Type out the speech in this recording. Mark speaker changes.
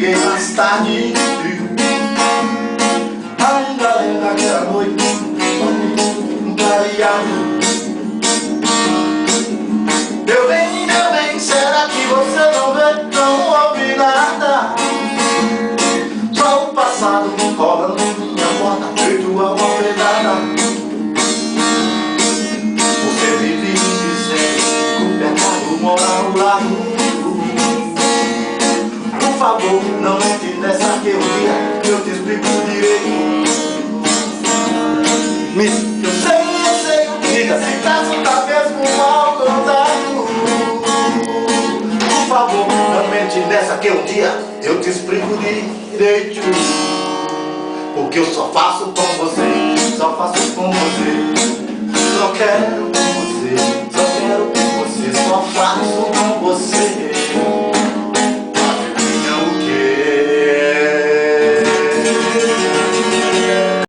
Speaker 1: cheguei mais tarde de frio. Ainda lembra aquela noite clareado. Meu bem, será que você não vê? Não ouvi nada. Só o passado rolando minha porta, feito a uma pedrada. Você vive me dizendo que o pecado mora no lado. Por favor, não entre nessa que eu te explico direito. Eu sei, esse caso tá mesmo mal contado. Por favor, não entre nessa que um dia eu te explico direito. Porque eu só faço com você, só faço com você. Só quero com você, só quero com você, só faço